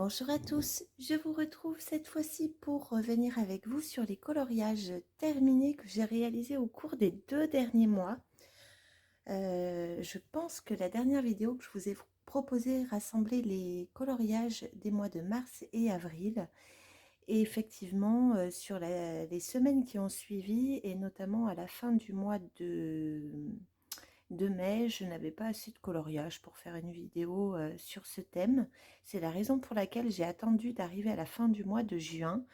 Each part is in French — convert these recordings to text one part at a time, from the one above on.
Bonjour à tous, je vous retrouve cette fois-ci pour revenir avec vous sur les coloriages terminés que j'ai réalisés au cours des 2 derniers mois. Je pense que la dernière vidéo que je vous ai proposée rassemblait les coloriages des mois de mars et avril. Et effectivement, sur les semaines qui ont suivi, et notamment à la fin du mois de mai, je n'avais pas assez de coloriage pour faire une vidéo sur ce thème. C'est la raison pour laquelle j'ai attendu d'arriver à la fin du mois de juin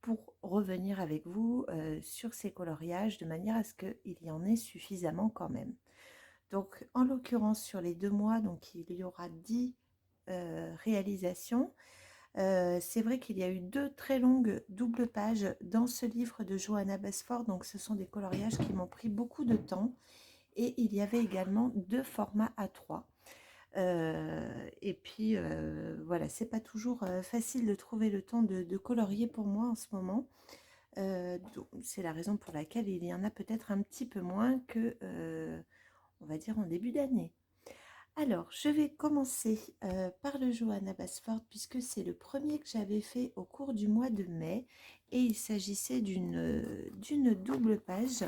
pour revenir avec vous sur ces coloriages de manière à ce qu'il y en ait suffisamment quand même. Donc en l'occurrence sur les 2 mois, donc il y aura 10 réalisations. C'est vrai qu'il y a eu 2 très longues doubles pages dans ce livre de Johanna Basford, donc ce sont des coloriages qui m'ont pris beaucoup de temps. Et il y avait également 2 formats A3. Et puis voilà, c'est pas toujours facile de trouver le temps de colorier pour moi en ce moment. C'est la raison pour laquelle il y en a peut-être un petit peu moins que, on va dire, en début d'année. Alors, je vais commencer par le Johanna Basford puisque c'est le premier que j'avais fait au cours du mois de mai et il s'agissait d'une double page.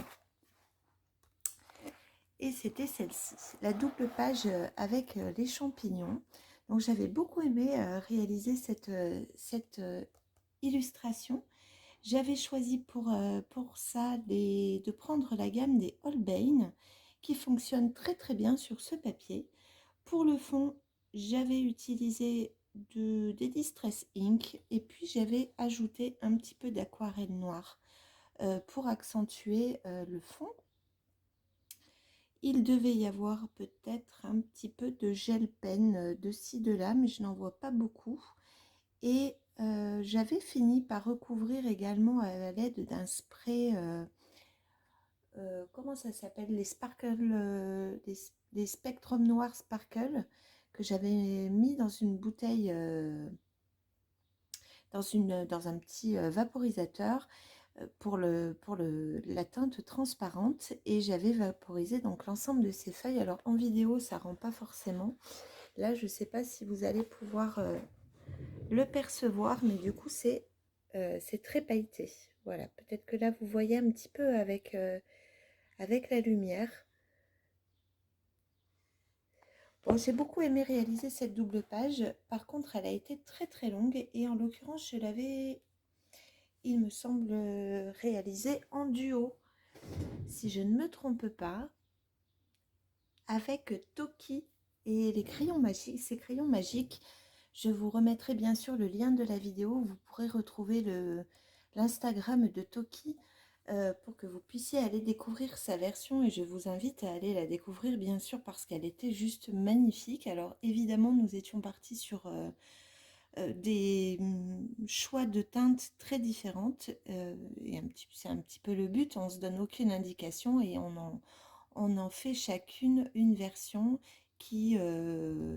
Et c'était celle-ci, la double page avec les champignons. Donc j'avais beaucoup aimé réaliser cette illustration. J'avais choisi pour ça de prendre la gamme des Holbein qui fonctionne très très bien sur ce papier. Pour le fond, j'avais utilisé des Distress Ink et puis j'avais ajouté un petit peu d'aquarelle noire pour accentuer le fond. Il devait y avoir peut-être un petit peu de gel pen de ci, de là, mais je n'en vois pas beaucoup. Et j'avais fini par recouvrir également à l'aide d'un spray, comment ça s'appelle, les sparkle, les spectrum noirs sparkle, que j'avais mis dans une bouteille, dans un petit vaporisateur pour la teinte transparente, et j'avais vaporisé donc l'ensemble de ces feuilles. Alors en vidéo ça rend pas forcément, là je sais pas si vous allez pouvoir le percevoir, mais du coup c'est très pailleté. Voilà, peut-être que là vous voyez un petit peu avec la lumière. Bon, j'ai beaucoup aimé réaliser cette double page, par contre elle a été très très longue, et en l'occurrence je l'avais, il me semble, réalisée en duo, si je ne me trompe pas, avec Toki et les crayons magiques. Ces crayons magiques, je vous remettrai bien sûr le lien de la vidéo où vous pourrez retrouver l'Instagram de Toki pour que vous puissiez aller découvrir sa version, et je vous invite à aller la découvrir bien sûr parce qu'elle était juste magnifique. Alors évidemment nous étions partis sur des choix de teintes très différentes, et c'est un petit peu le but, on se donne aucune indication et on en fait chacune une version qui,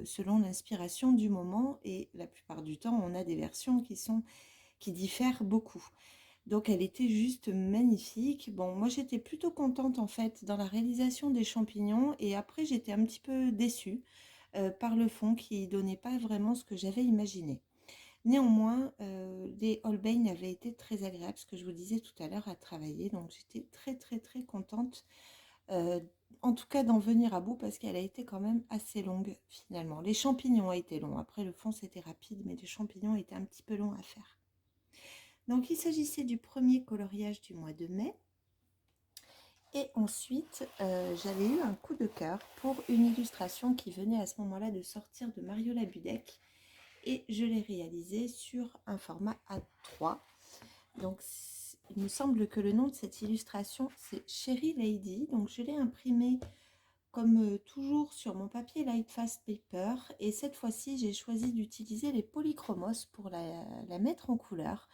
selon l'inspiration du moment, et la plupart du temps on a des versions qui diffèrent beaucoup. Donc elle était juste magnifique. Bon, moi j'étais plutôt contente en fait dans la réalisation des champignons, et après j'étais un petit peu déçue par le fond qui donnait pas vraiment ce que j'avais imaginé. Néanmoins, les Holbein avaient été très agréables, ce que je vous disais tout à l'heure, à travailler. Donc j'étais très très très contente, euh, en tout cas d'en venir à bout, parce qu'elle a été quand même assez longue finalement. Les champignons ont été longs. Après le fond c'était rapide, mais les champignons étaient un petit peu longs à faire. Donc il s'agissait du premier coloriage du mois de mai. Et ensuite, j'avais eu un coup de cœur pour une illustration qui venait à ce moment-là de sortir de Mariola Budek. Et je l'ai réalisée sur un format A3. Donc il me semble que le nom de cette illustration c'est Cherry Lady. Donc je l'ai imprimée comme toujours sur mon papier Light Fast Paper, et cette fois-ci j'ai choisi d'utiliser les polychromos pour la mettre en couleur.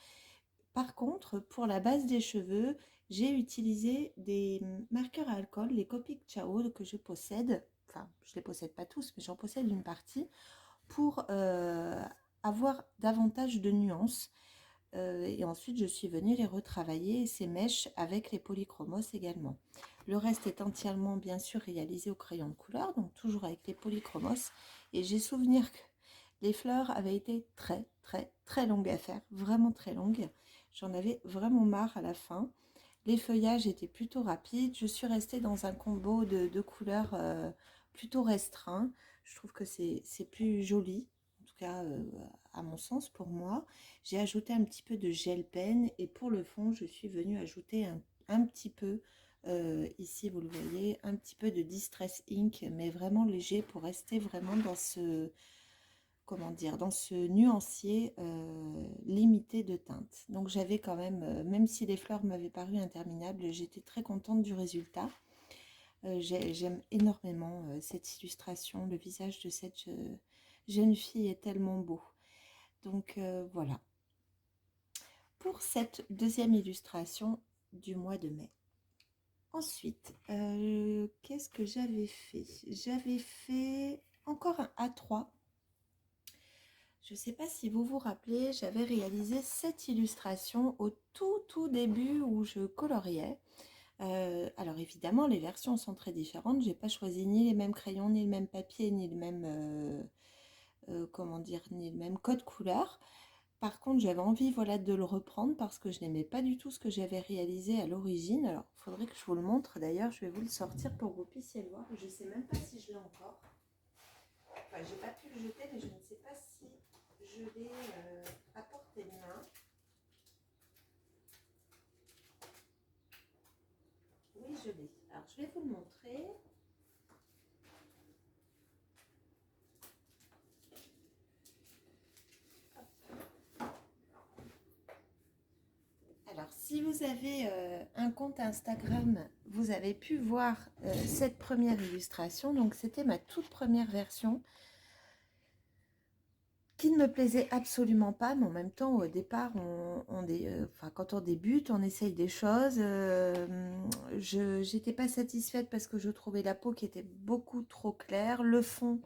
Par contre, pour la base des cheveux, j'ai utilisé des marqueurs à alcool, les Copic Ciao que je possède. Enfin, je ne les possède pas tous, mais j'en possède une partie pour avoir davantage de nuances. Et ensuite, je suis venue les retravailler, ces mèches, avec les polychromos également. Le reste est entièrement, bien sûr, réalisé au crayon de couleur, donc toujours avec les polychromos. Et j'ai souvenir que Les fleurs avaient été très longues à faire, vraiment très longues. J'en avais vraiment marre à la fin. Les feuillages étaient plutôt rapides. Je suis restée dans un combo de couleurs plutôt restreint. Je trouve que c'est plus joli, en tout cas à mon sens pour moi. J'ai ajouté un petit peu de gel pen et pour le fond, je suis venue ajouter un petit peu, ici vous le voyez, un petit peu de Distress Ink, mais vraiment léger pour rester vraiment dans ce, comment dire, dans ce nuancier limité de teintes. Donc j'avais quand même, même si les fleurs m'avaient paru interminables, j'étais très contente du résultat. J'aime énormément cette illustration. Le visage de cette jeune fille est tellement beau. Donc voilà, pour cette deuxième illustration du mois de mai. Ensuite, qu'est-ce que j'avais fait? J'avais fait encore un A3. Je ne sais pas si vous vous rappelez, j'avais réalisé cette illustration au tout début où je coloriais. Alors évidemment, les versions sont très différentes. J'ai pas choisi ni les mêmes crayons, ni le même papier, ni le même, comment dire, ni le même code couleur. Par contre, j'avais envie, voilà, de le reprendre parce que je n'aimais pas du tout ce que j'avais réalisé à l'origine. Alors, il faudrait que je vous le montre. D'ailleurs, je vais vous le sortir pour que vous puissiez le voir. Je ne sais même pas si je l'ai encore. Enfin, j'ai pas pu le jeter, mais je ne sais pas si je l'ai à portée de main. Oui, je l'ai. Alors, je vais vous le montrer. Alors, si vous avez un compte Instagram, vous avez pu voir cette première illustration. Donc, c'était ma toute première version qui ne me plaisait absolument pas, mais en même temps, au départ, quand on débute, on essaye des choses. Je n'étais pas satisfaite parce que je trouvais la peau qui était beaucoup trop claire. Le fond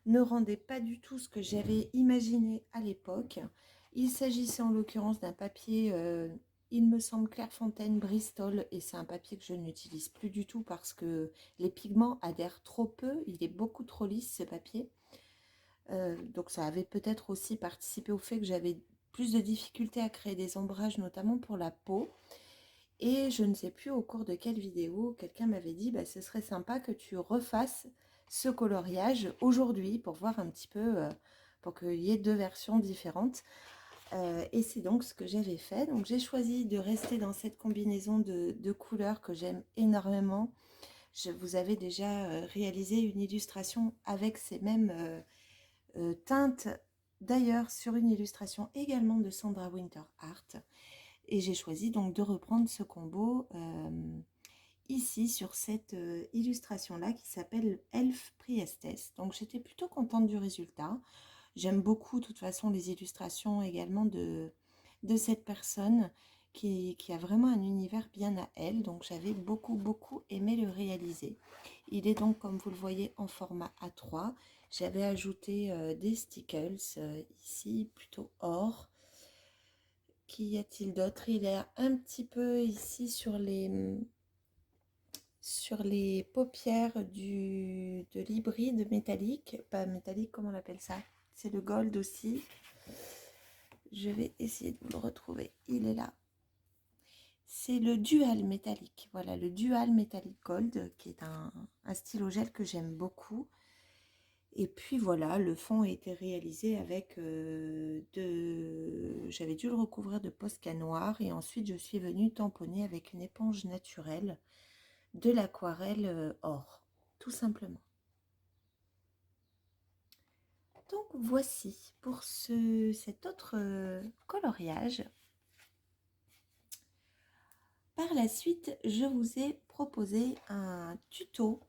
ne rendait pas du tout ce que j'avais imaginé à l'époque. Il s'agissait en l'occurrence d'un papier, il me semble Clairefontaine Bristol, et c'est un papier que je n'utilise plus du tout parce que les pigments adhèrent trop peu, il est beaucoup trop lisse ce papier. Donc ça avait peut-être aussi participé au fait que j'avais plus de difficultés à créer des ombrages, notamment pour la peau. Et je ne sais plus au cours de quelle vidéo, quelqu'un m'avait dit bah, ce serait sympa que tu refasses ce coloriage aujourd'hui pour voir un petit peu, pour qu'il y ait deux versions différentes. Et c'est donc ce que j'avais fait. Donc j'ai choisi de rester dans cette combinaison de couleurs que j'aime énormément. Je vous avais déjà réalisé une illustration avec ces mêmes teintes, d'ailleurs sur une illustration également de Sandra Winter Art. Et j'ai choisi donc de reprendre ce combo ici sur cette illustration là qui s'appelle Elf Priestess. Donc j'étais plutôt contente du résultat. J'aime beaucoup de toute façon les illustrations également de cette personne qui a vraiment un univers bien à elle. Donc j'avais beaucoup aimé le réaliser. Il est donc, comme vous le voyez, en format A3. J'avais ajouté des stickers ici, plutôt or. Qu'y a-t-il d'autre? Il est un petit peu ici sur les paupières de l'hybride métallique. Pas métallique, comment on appelle ça? C'est le gold aussi. Je vais essayer de vous le retrouver. Il est là. C'est le dual métallique. Voilà, le dual métallique gold, qui est un stylo gel que j'aime beaucoup. Et puis voilà, le fond a été réalisé avec j'avais dû le recouvrir de Posca noir et ensuite je suis venue tamponner avec une éponge naturelle de l'aquarelle or, tout simplement. Donc voici pour cet autre coloriage. Par la suite, je vous ai proposé un tuto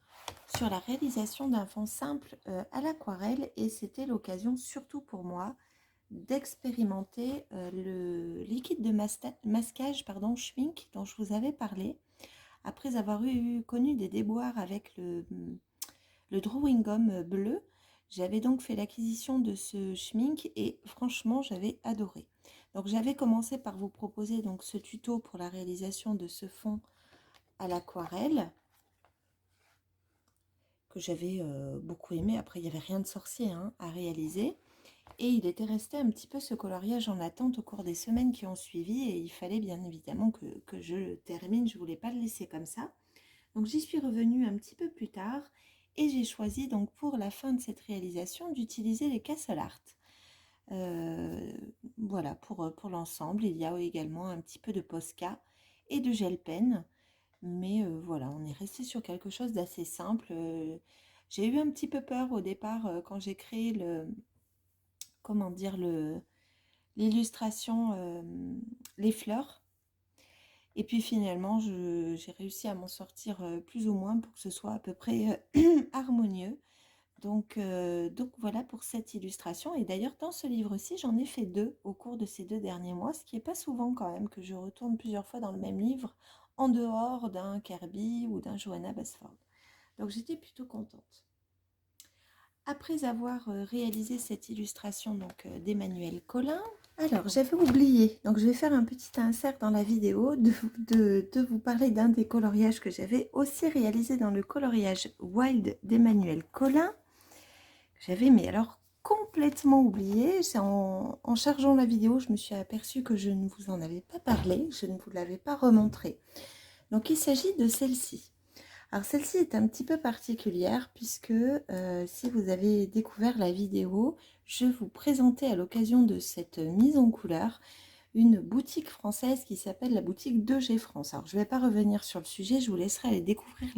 sur la réalisation d'un fond simple à l'aquarelle et c'était l'occasion surtout pour moi d'expérimenter le liquide de masquage Schmink dont je vous avais parlé après avoir connu des déboires avec le drawing gum bleu. J'avais donc fait l'acquisition de ce Schmink et franchement j'avais adoré. Donc j'avais commencé par vous proposer donc ce tuto pour la réalisation de ce fond à l'aquarelle que j'avais beaucoup aimé. Après il n'y avait rien de sorcier hein, à réaliser. Et il était resté un petit peu ce coloriage en attente au cours des semaines qui ont suivi et il fallait bien évidemment que je le termine, je ne voulais pas le laisser comme ça. Donc j'y suis revenue un petit peu plus tard et j'ai choisi donc pour la fin de cette réalisation d'utiliser les Castle Art. Voilà pour l'ensemble. Il y a également un petit peu de Posca et de gel pen. Mais voilà, on est resté sur quelque chose d'assez simple. J'ai eu un petit peu peur au départ quand j'ai créé comment dire, l'illustration, les fleurs. Et puis finalement, j'ai réussi à m'en sortir plus ou moins pour que ce soit à peu près harmonieux. Donc voilà pour cette illustration. Et d'ailleurs, dans ce livre-ci, j'en ai fait 2 au cours de ces 2 derniers mois, ce qui n'est pas souvent quand même que je retourne plusieurs fois dans le même livre, en dehors d'un Kirby ou d'un Johanna Basford. Donc j'étais plutôt contente. Après avoir réalisé cette illustration d'Emmanuel Collin, alors j'avais oublié, donc je vais faire un petit insert dans la vidéo de vous parler d'un des coloriages que j'avais aussi réalisé dans le coloriage Wild d'Emmanuel Collin. J'avais mais alors complètement oublié. C'est en chargeant la vidéo, je me suis aperçue que je ne vous en avais pas parlé, je ne vous l'avais pas remontré. Donc il s'agit de celle-ci. Alors celle-ci est un petit peu particulière puisque si vous avez découvert la vidéo, je vous présentais à l'occasion de cette mise en couleur une boutique française qui s'appelle la boutique 2G France. Alors je ne vais pas revenir sur le sujet, je vous laisserai aller découvrir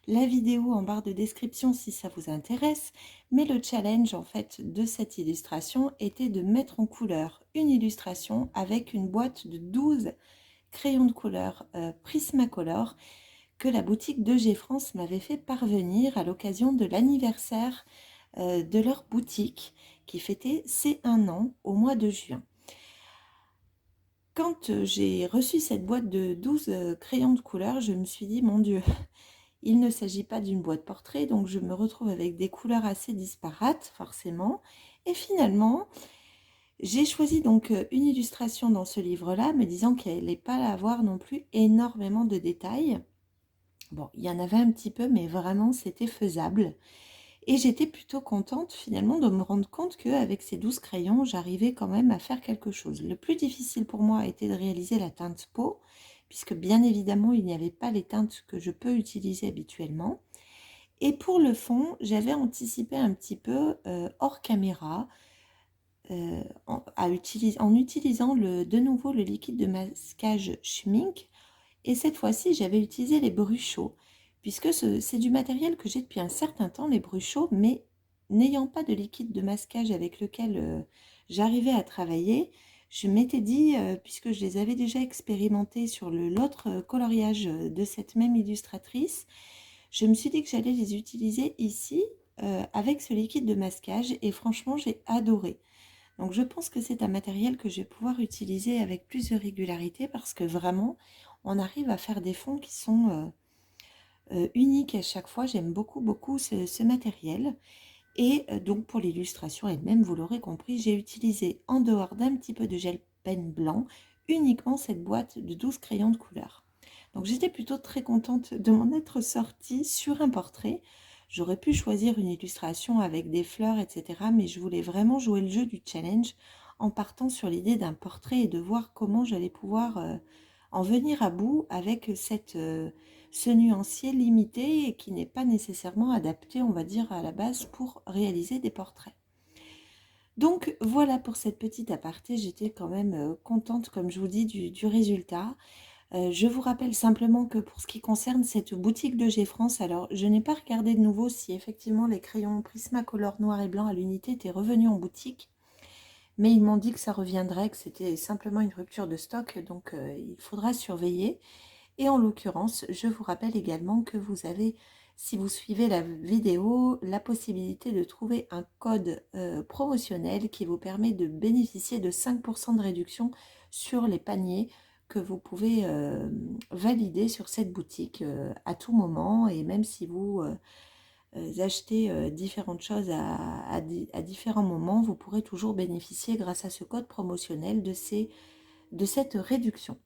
la vidéo en barre de description si ça vous intéresse. Mais le challenge en fait de cette illustration était de mettre en couleur une illustration avec une boîte de 12 crayons de couleur Prismacolor que la boutique 2G France m'avait fait parvenir à l'occasion de l'anniversaire de leur boutique qui fêtait ses 1 an au mois de juin. Quand j'ai reçu cette boîte de 12 crayons de couleur, je me suis dit, mon Dieu, il ne s'agit pas d'une boîte portrait, donc je me retrouve avec des couleurs assez disparates, forcément. Et finalement, j'ai choisi donc une illustration dans ce livre-là, me disant qu'elle n'allait pas avoir non plus énormément de détails. Bon, il y en avait un petit peu, mais vraiment, c'était faisable. Et j'étais plutôt contente finalement de me rendre compte qu'avec ces 12 crayons, j'arrivais quand même à faire quelque chose. Le plus difficile pour moi a été de réaliser la teinte peau, puisque bien évidemment, il n'y avait pas les teintes que je peux utiliser habituellement. Et pour le fond, j'avais anticipé un petit peu hors caméra, en utilisant de nouveau le liquide de masquage Schmink. Et cette fois-ci, j'avais utilisé les bruchaux, puisque c'est du matériel que j'ai depuis un certain temps, les bruchaux, mais n'ayant pas de liquide de masquage avec lequel j'arrivais à travailler, je m'étais dit, puisque je les avais déjà expérimentés sur l'autre coloriage de cette même illustratrice, je me suis dit que j'allais les utiliser ici avec ce liquide de masquage et franchement, j'ai adoré. Donc je pense que c'est un matériel que je vais pouvoir utiliser avec plus de régularité parce que vraiment, on arrive à faire des fonds qui sont uniques à chaque fois. J'aime beaucoup, beaucoup ce matériel. Et donc pour l'illustration elle-même, vous l'aurez compris, j'ai utilisé en dehors d'un petit peu de gel pen blanc, uniquement cette boîte de 12 crayons de couleur. Donc j'étais plutôt très contente de m'en être sortie sur un portrait. J'aurais pu choisir une illustration avec des fleurs, etc. Mais je voulais vraiment jouer le jeu du challenge en partant sur l'idée d'un portrait et de voir comment j'allais pouvoir en venir à bout avec ce nuancier limité et qui n'est pas nécessairement adapté, on va dire, à la base pour réaliser des portraits. Donc voilà pour cette petite aparté, j'étais quand même contente, comme je vous dis, du résultat. Je vous rappelle simplement que pour ce qui concerne cette boutique de G France, alors je n'ai pas regardé de nouveau si effectivement les crayons Prismacolor noir et blanc à l'unité étaient revenus en boutique, mais ils m'ont dit que ça reviendrait, que c'était simplement une rupture de stock, donc il faudra surveiller. Et en l'occurrence, je vous rappelle également que vous avez, si vous suivez la vidéo, la possibilité de trouver un code promotionnel qui vous permet de bénéficier de 5% de réduction sur les paniers que vous pouvez valider sur cette boutique à tout moment. Et même si vous achetez différentes choses à différents moments, vous pourrez toujours bénéficier grâce à ce code promotionnel de cette réduction.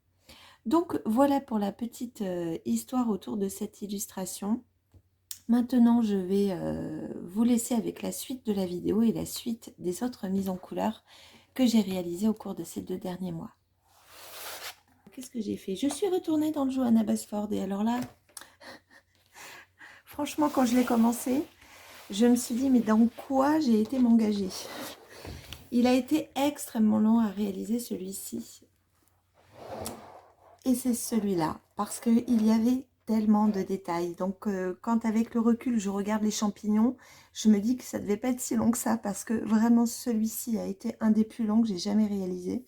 Donc voilà pour la petite histoire autour de cette illustration. Maintenant, je vais vous laisser avec la suite de la vidéo et la suite des autres mises en couleur que j'ai réalisées au cours de ces 2 derniers mois. Qu'est-ce que j'ai fait? Je suis retournée dans le Johanna Basford et alors là, franchement, quand je l'ai commencé, je me suis dit, mais dans quoi j'ai été m'engager? Il a été extrêmement long à réaliser celui-ci. Et c'est celui-là, parce qu'il y avait tellement de détails. Donc, quand avec le recul, je regarde les champignons, je me dis que ça devait pas être si long que ça, parce que vraiment, celui-ci a été un des plus longs que j'ai jamais réalisé.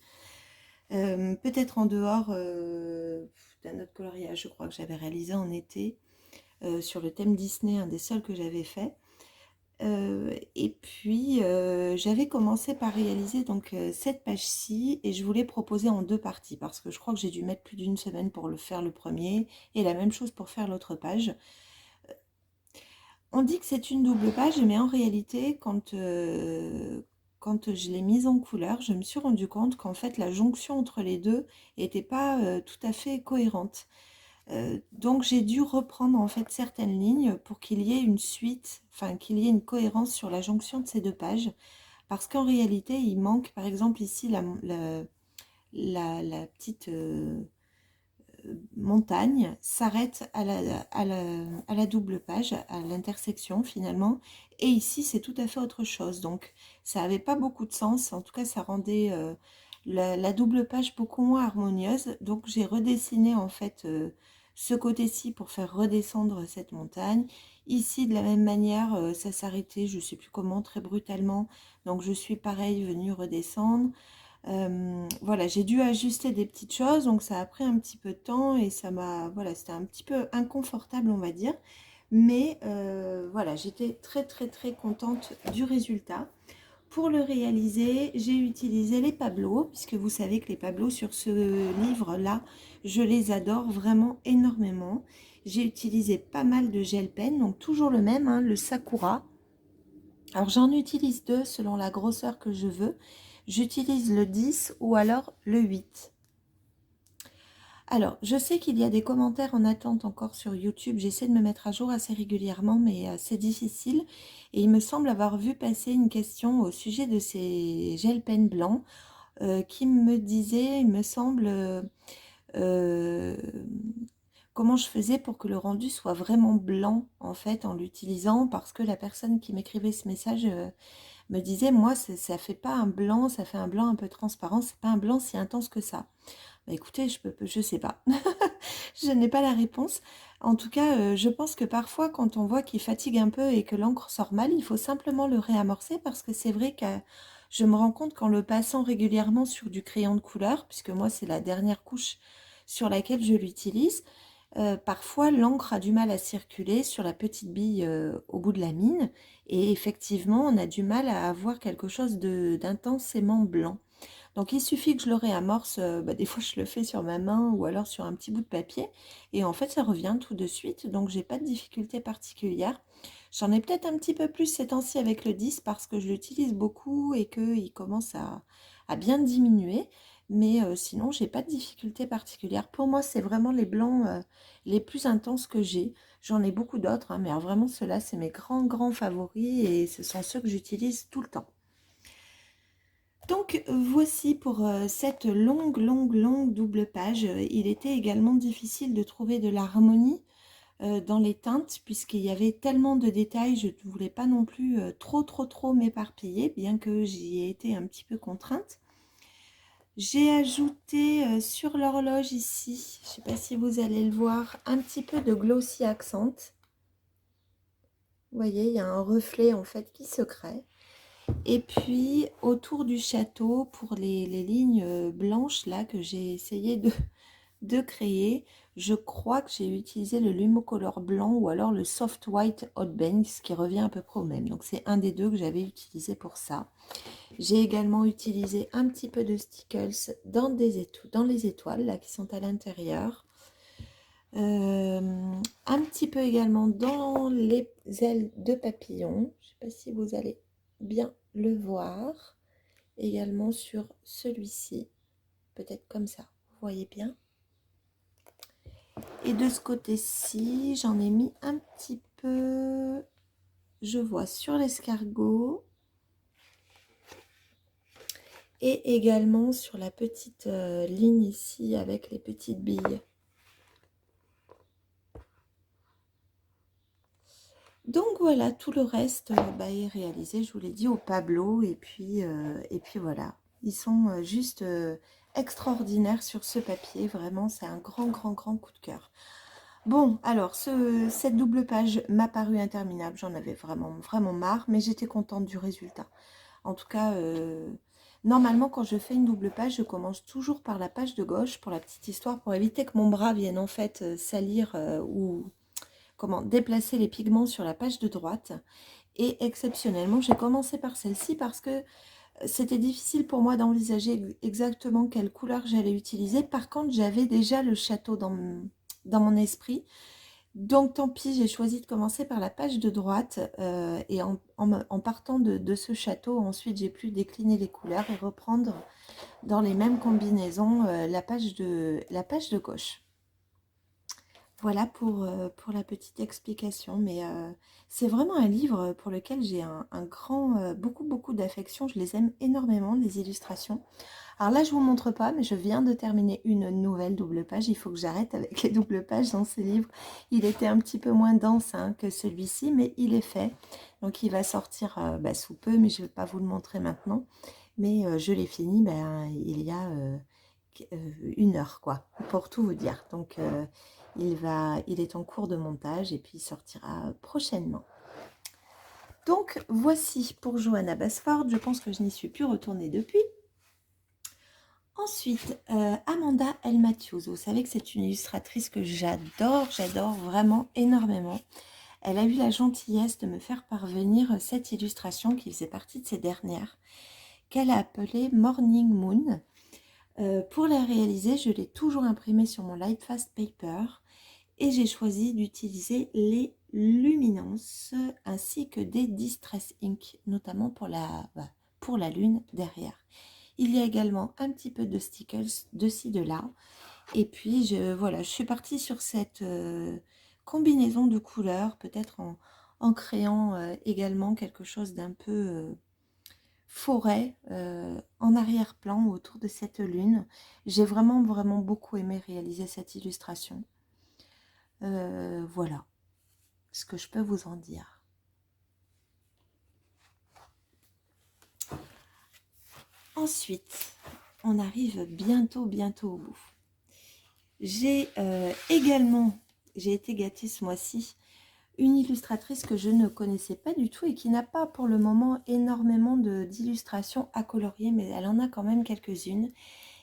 Peut-être en dehors d'un autre coloriage, je crois que j'avais réalisé en été, sur le thème Disney, un des seuls que j'avais fait. Et puis, j'avais commencé par réaliser donc cette page-ci et je voulais proposer en 2 parties parce que je crois que j'ai dû mettre plus d'1 semaine pour le faire le premier et la même chose pour faire l'autre page. On dit que c'est une double page, mais en réalité, quand je l'ai mise en couleur, je me suis rendu compte qu'en fait, la jonction entre les deux n'était pas tout à fait cohérente. Donc j'ai dû reprendre en fait certaines lignes pour qu'il y ait une suite, enfin qu'il y ait une cohérence sur la jonction de ces 2 pages. Parce qu'en réalité, il manque par exemple ici la petite montagne s'arrête à la double page, à l'intersection finalement. Et ici, c'est tout à fait autre chose. Donc ça n'avait pas beaucoup de sens. En tout cas, ça rendait la double page beaucoup moins harmonieuse. Donc j'ai redessiné en fait ce côté-ci pour faire redescendre cette montagne. Ici, de la même manière, ça s'arrêtait, je ne sais plus comment, très brutalement. Donc je suis pareil venue redescendre. Voilà, j'ai dû ajuster des petites choses, donc ça a pris un petit peu de temps et ça m'a, voilà, c'était un petit peu inconfortable, on va dire. Mais voilà, j'étais très très très contente du résultat. Pour le réaliser, j'ai utilisé les Pablo, puisque vous savez que les Pablo sur ce livre-là, je les adore vraiment énormément. J'ai utilisé pas mal de gel pen, donc toujours le même, hein, le Sakura. Alors j'en utilise 2 selon la grosseur que je veux. J'utilise le 10 ou alors le 8. Alors, je sais qu'il y a des commentaires en attente encore sur YouTube. J'essaie de me mettre à jour assez régulièrement, mais c'est difficile. Et il me semble avoir vu passer une question au sujet de ces gel pens blancs qui me disait, il me semble, euh, comment je faisais pour que le rendu soit vraiment blanc en fait en l'utilisant, parce que la personne qui m'écrivait ce message me disait, moi, ça fait pas un blanc, ça fait un blanc un peu transparent, c'est pas un blanc si intense que ça. Bah, écoutez, je sais pas. Je n'ai pas la réponse. En tout cas, je pense que parfois, quand on voit qu'il fatigue un peu et que l'encre sort mal, il faut simplement le réamorcer parce que c'est vrai que je me rends compte qu'en le passant régulièrement sur du crayon de couleur, puisque moi, c'est la dernière couche sur laquelle je l'utilise, parfois l'encre a du mal à circuler sur la petite bille au bout de la mine et effectivement, on a du mal à avoir quelque chose d'intensément blanc. Donc il suffit que je le réamorce, des fois je le fais sur ma main ou alors sur un petit bout de papier et en fait ça revient tout de suite, donc j'ai pas de difficulté particulière. J'en ai peut-être un petit peu plus ces temps-ci avec le 10 parce que je l'utilise beaucoup et qu'il commence à bien diminuer, mais sinon j'ai pas de difficulté particulière. Pour moi c'est vraiment les blancs les plus intenses que j'ai. J'en ai beaucoup d'autres, hein, mais alors vraiment ceux-là c'est mes grands favoris et ce sont ceux que j'utilise tout le temps. Donc voici pour cette longue double page. Il était également difficile de trouver de l'harmonie dans les teintes puisqu'il y avait tellement de détails. Je ne voulais pas non plus trop m'éparpiller, bien que j'y ai été un petit peu contrainte. J'ai ajouté sur l'horloge ici, je ne sais pas si vous allez le voir, un petit peu de glossy accent. Vous voyez, il y a un reflet en fait qui se crée. Et puis autour du château, pour les lignes blanches là que j'ai essayé de créer, je crois que j'ai utilisé le Lumocolor blanc ou alors le Soft White Hot Banks qui revient à peu près au même. Donc c'est un des deux que j'avais utilisé pour ça. J'ai également utilisé un petit peu de Stickles dans les étoiles là qui sont à l'intérieur. Un petit peu également dans les ailes de papillon. Je ne sais pas si vous allez bien le voir. Également sur celui-ci. Peut-être comme ça. Vous voyez bien. Et de ce côté-ci, j'en ai mis un petit peu, je vois sur l'escargot et également sur la petite ligne ici avec les petites billes. Donc voilà, tout le reste est réalisé, je vous l'ai dit, au Pablo. Et puis voilà, ils sont juste extraordinaires sur ce papier. Vraiment, c'est un grand, grand, grand coup de cœur. Bon, alors, cette double page m'a paru interminable. J'en avais vraiment, vraiment marre, mais j'étais contente du résultat. En tout cas, normalement, quand je fais une double page, je commence toujours par la page de gauche, pour la petite histoire, pour éviter que mon bras vienne en fait salir ou déplacer les pigments sur la page de droite. Et exceptionnellement, j'ai commencé par celle-ci parce que c'était difficile pour moi d'envisager exactement quelle couleur j'allais utiliser. Par contre, j'avais déjà le château dans mon esprit. Donc tant pis, j'ai choisi de commencer par la page de droite et en partant de ce château, ensuite j'ai pu décliner les couleurs et reprendre dans les mêmes combinaisons la page de gauche. Voilà pour la petite explication, mais c'est vraiment un livre pour lequel j'ai un grand, beaucoup, beaucoup d'affection. Je les aime énormément, les illustrations. Alors là, je vous montre pas, mais je viens de terminer une nouvelle double page. Il faut que j'arrête avec les doubles pages dans ce livre. Il était un petit peu moins dense que celui-ci, mais il est fait. Donc il va sortir sous peu, mais je ne vais pas vous le montrer maintenant. Mais je l'ai fini il y a 1 heure, quoi, pour tout vous dire. Donc il est en cours de montage et puis il sortira prochainement. Donc voici pour Johanna Basford. Je pense que je n'y suis plus retournée depuis. Ensuite, Amanda L. Matthews. Vous savez que c'est une illustratrice que j'adore vraiment énormément. Elle a eu la gentillesse de me faire parvenir cette illustration qui faisait partie de ses dernières, qu'elle a appelée Morning Moon. Pour la réaliser, je l'ai toujours imprimée sur mon Lightfast Paper et j'ai choisi d'utiliser les luminances ainsi que des Distress Ink, notamment pour la lune derrière. Il y a également un petit peu de stickers de ci, de là. Et puis, je suis partie sur cette combinaison de couleurs, peut-être en créant également quelque chose d'un peu forêt en arrière-plan autour de cette lune. J'ai vraiment, vraiment beaucoup aimé réaliser cette illustration. Voilà ce que je peux vous en dire. Ensuite, on arrive bientôt au bout. J'ai été gâtée ce mois-ci, une illustratrice que je ne connaissais pas du tout et qui n'a pas pour le moment énormément d'illustrations à colorier, mais elle en a quand même quelques-unes.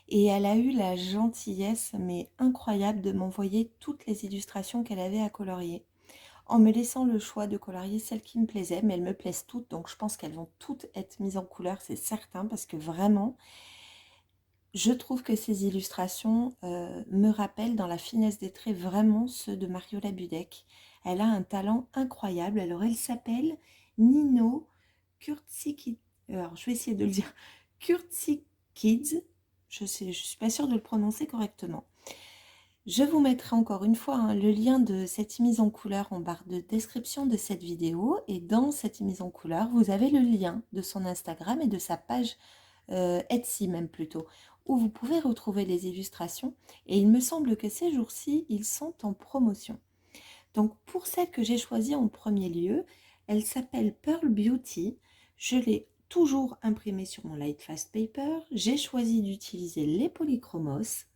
Et elle a eu la gentillesse, mais incroyable, de m'envoyer toutes les illustrations qu'elle avait à colorier, en me laissant le choix de colorier celles qui me plaisaient, mais elles me plaisent toutes, donc je pense qu'elles vont toutes être mises en couleur, c'est certain, parce que vraiment, je trouve que ces illustrations me rappellent dans la finesse des traits vraiment ceux de Mariola Budek. Elle a un talent incroyable. Alors elle s'appelle Nino Kurtsikid. Alors je vais essayer de le dire. Kurtsikids. Je suis pas sûre de le prononcer correctement. Je vous mettrai encore une fois le lien de cette mise en couleur en barre de description de cette vidéo. Et dans cette mise en couleur, vous avez le lien de son Instagram et de sa page Etsy même plutôt, où vous pouvez retrouver les illustrations. Et il me semble que ces jours-ci, ils sont en promotion. Donc pour celle que j'ai choisie en premier lieu, elle s'appelle Pearl Beauty. Je l'ai toujours imprimée sur mon Lightfast Paper. J'ai choisi d'utiliser les polychromos.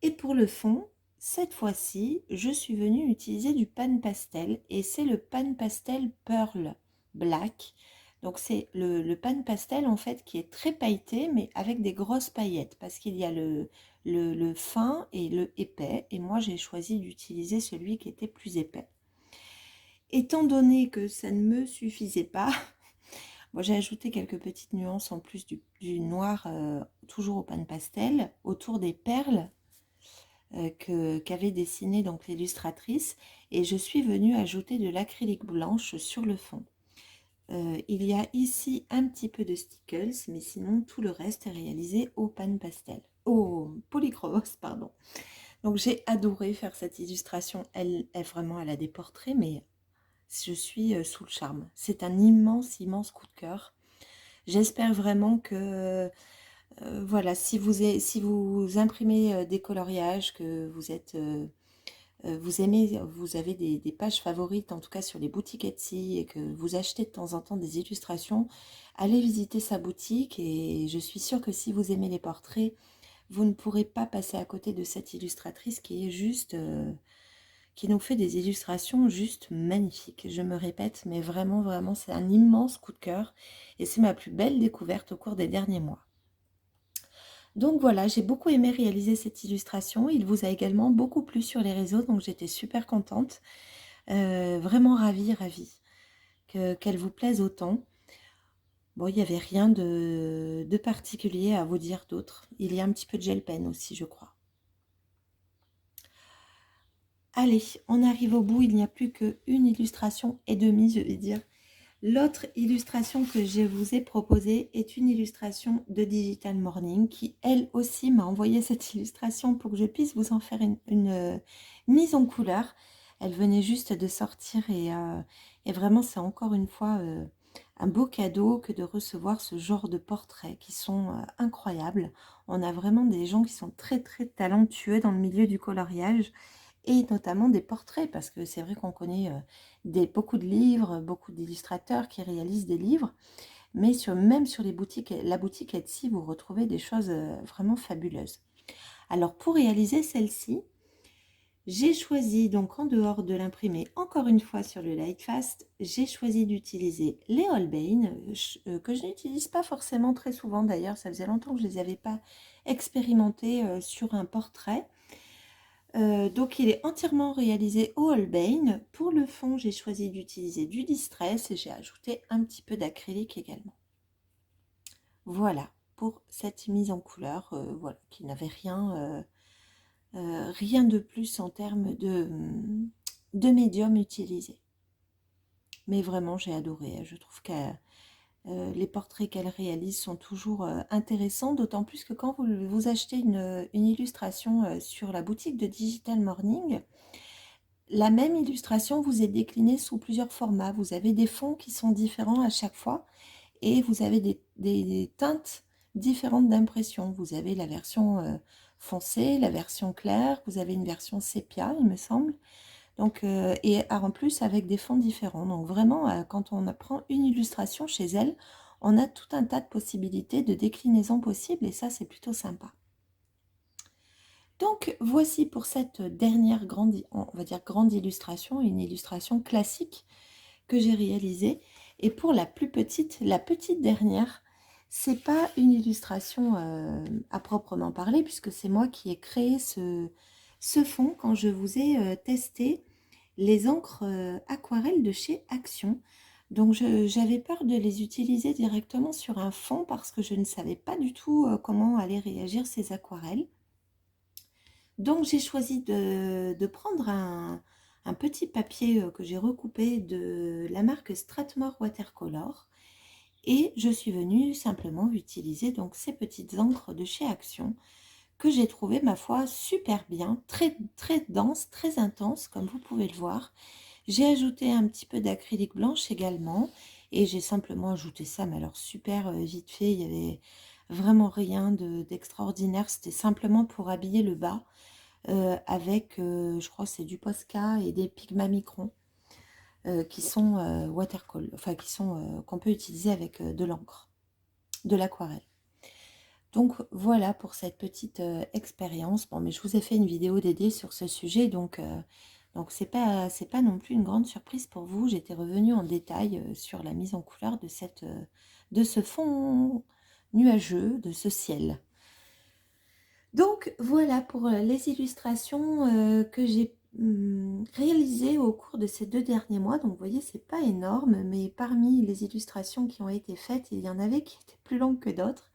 Et pour le fond, cette fois-ci, je suis venue utiliser du pan pastel. Et c'est le pan pastel Pearl Black. Donc c'est le pan pastel en fait qui est très pailleté, mais avec des grosses paillettes. Parce qu'il y a le fin et le épais. Et moi, j'ai choisi d'utiliser celui qui était plus épais. Étant donné que ça ne me suffisait pas, moi j'ai ajouté quelques petites nuances en plus du noir, toujours au pan pastel, autour des perles qu'avait dessiné donc l'illustratrice. Et je suis venue ajouter de l'acrylique blanche sur le fond. Il y a ici un petit peu de stickles, mais sinon tout le reste est réalisé au pan pastel, au polychromos, pardon. Donc j'ai adoré faire cette illustration. Elle a des portraits, mais je suis sous le charme. C'est un immense, immense coup de cœur. J'espère vraiment que, voilà, si vous imprimez des coloriages, que vous aimez, vous avez des pages favorites, en tout cas sur les boutiques Etsy, et que vous achetez de temps en temps des illustrations, allez visiter sa boutique et je suis sûre que si vous aimez les portraits, vous ne pourrez pas passer à côté de cette illustratrice qui est juste, qui nous fait des illustrations juste magnifiques. Je me répète, mais vraiment, vraiment, c'est un immense coup de cœur et c'est ma plus belle découverte au cours des derniers mois. Donc voilà, j'ai beaucoup aimé réaliser cette illustration. Il vous a également beaucoup plu sur les réseaux, donc j'étais super contente. Vraiment ravie, ravie qu'elle vous plaise autant. Bon, il n'y avait rien de particulier à vous dire d'autre. Il y a un petit peu de gel pen aussi, je crois. Allez, on arrive au bout, il n'y a plus qu'une illustration et demie, je vais dire. L'autre illustration que je vous ai proposée est une illustration de Digital Morning qui, elle aussi, m'a envoyé cette illustration pour que je puisse vous en faire une mise en couleur. Elle venait juste de sortir et vraiment, c'est encore une fois un beau cadeau que de recevoir ce genre de portraits qui sont incroyables. On a vraiment des gens qui sont très, très talentueux dans le milieu du coloriage et notamment des portraits, parce que c'est vrai qu'on connaît beaucoup de livres, beaucoup d'illustrateurs qui réalisent des livres, mais même sur la boutique Etsy, vous retrouvez des choses vraiment fabuleuses. Alors pour réaliser celle-ci, j'ai choisi, donc en dehors de l'imprimer encore une fois sur le Lightfast, j'ai choisi d'utiliser les Holbein, que je n'utilise pas forcément très souvent d'ailleurs, ça faisait longtemps que je ne les avais pas expérimentés sur un portrait. Donc il est entièrement réalisé au Holbein. Pour le fond, j'ai choisi d'utiliser du Distress et j'ai ajouté un petit peu d'acrylique également. Voilà pour cette mise en couleur, voilà, qui n'avait rien de plus en termes de médium utilisé. Mais vraiment, j'ai adoré. Je trouve que les portraits qu'elle réalise sont toujours intéressants, d'autant plus que quand vous achetez une illustration sur la boutique de Digital Morning, la même illustration vous est déclinée sous plusieurs formats. Vous avez des fonds qui sont différents à chaque fois et vous avez des teintes différentes d'impression. Vous avez la version foncée, la version claire, vous avez une version sépia, il me semble. Donc, et en plus avec des fonds différents. Donc vraiment, quand on apprend une illustration chez elle, on a tout un tas de possibilités de déclinaison possibles et ça, c'est plutôt sympa. Donc voici pour cette dernière grande, on va dire grande illustration, une illustration classique que j'ai réalisée. Et pour la plus petite, la petite dernière, c'est pas une illustration à proprement parler, puisque c'est moi qui ai créé ce fond quand je vous ai testé les encres aquarelles de chez Action. Donc j'avais peur de les utiliser directement sur un fond parce que je ne savais pas du tout comment allaient réagir ces aquarelles. Donc j'ai choisi de prendre un petit papier que j'ai recoupé de la marque Strathmore Watercolor et je suis venue simplement utiliser donc ces petites encres de chez Action que j'ai trouvé ma foi super bien, très très dense, très intense comme vous pouvez le voir. J'ai ajouté un petit peu d'acrylique blanche également et j'ai simplement ajouté ça, mais alors super vite fait, il y avait vraiment rien d'extraordinaire, c'était simplement pour habiller le bas. Avec, je crois, c'est du Posca et des Pigma Micron qui sont watercolor, enfin qui sont qu'on peut utiliser avec de l'encre, de l'aquarelle. Donc voilà pour cette petite expérience. Bon, mais je vous ai fait une vidéo dédiée sur ce sujet, donc c'est pas non plus une grande surprise pour vous. J'étais revenue en détail sur la mise en couleur de ce fond nuageux, de ce ciel. Donc voilà pour les illustrations que j'ai réalisées au cours de ces 2 derniers mois. Donc vous voyez, c'est pas énorme, mais parmi les illustrations qui ont été faites, il y en avait qui étaient plus longues que d'autres.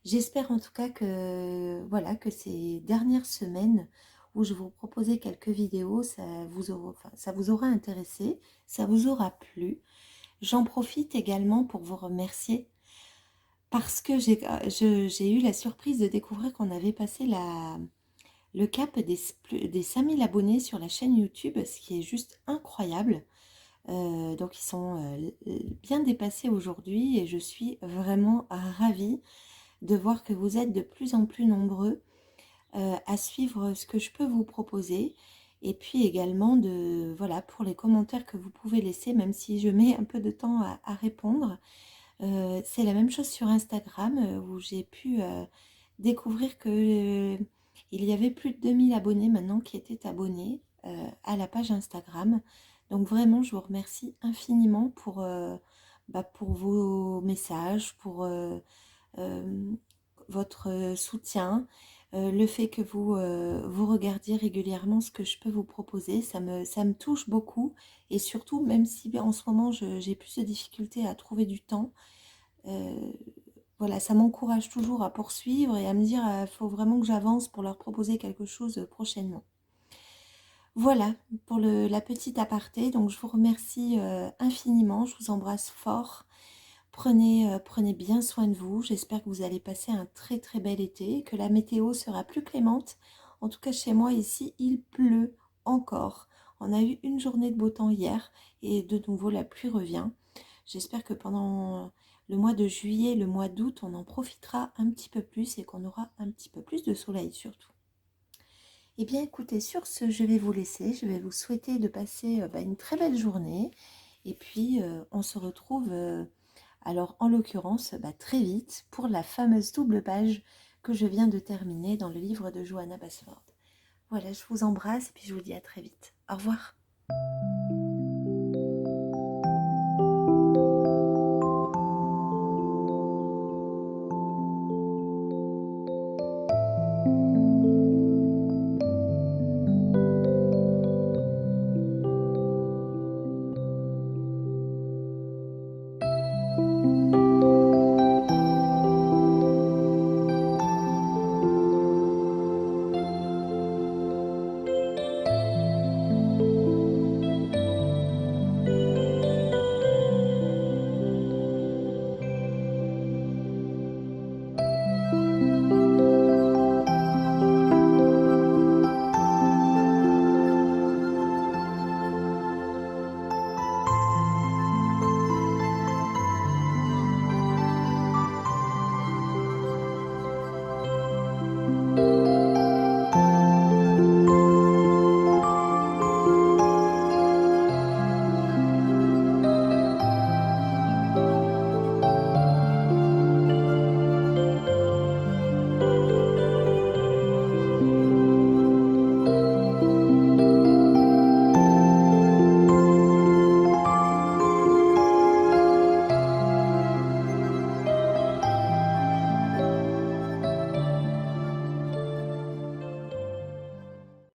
J'espère en tout cas que, voilà, que ces dernières semaines où je vous proposais quelques vidéos, ça vous aura intéressé, ça vous aura plu. J'en profite également pour vous remercier parce que j'ai eu la surprise de découvrir qu'on avait passé le cap des 5000 abonnés sur la chaîne YouTube, ce qui est juste incroyable. Donc ils sont bien dépassés aujourd'hui et je suis vraiment ravie de voir que vous êtes de plus en plus nombreux à suivre ce que je peux vous proposer. Et puis également voilà, pour les commentaires que vous pouvez laisser, même si je mets un peu de temps à répondre. C'est la même chose sur Instagram où j'ai pu découvrir que il y avait plus de 2000 abonnés maintenant qui étaient abonnés à la page Instagram. Donc vraiment, je vous remercie infiniment pour vos messages, pour votre soutien, le fait que vous regardiez régulièrement ce que je peux vous proposer, ça me touche beaucoup. Et surtout, même si en ce moment j'ai plus de difficultés à trouver du temps, euh, voilà, ça m'encourage toujours à poursuivre et à me dire il faut vraiment que j'avance pour leur proposer quelque chose prochainement. Voilà pour la petite aparté. Donc je vous remercie infiniment, je vous embrasse fort. Prenez bien soin de vous. J'espère que vous allez passer un très très bel été, que la météo sera plus clémente. En tout cas, chez moi ici, il pleut encore. On a eu une journée de beau temps hier et de nouveau la pluie revient. J'espère que pendant le mois de juillet, le mois d'août, on en profitera un petit peu plus et qu'on aura un petit peu plus de soleil surtout. Eh bien écoutez, sur ce, je vais vous laisser. Je vais vous souhaiter de passer une très belle journée. Et puis, on se retrouve, alors en l'occurrence, très vite pour la fameuse double page que je viens de terminer dans le livre de Johanna Basford. Voilà, je vous embrasse et puis je vous dis à très vite. Au revoir.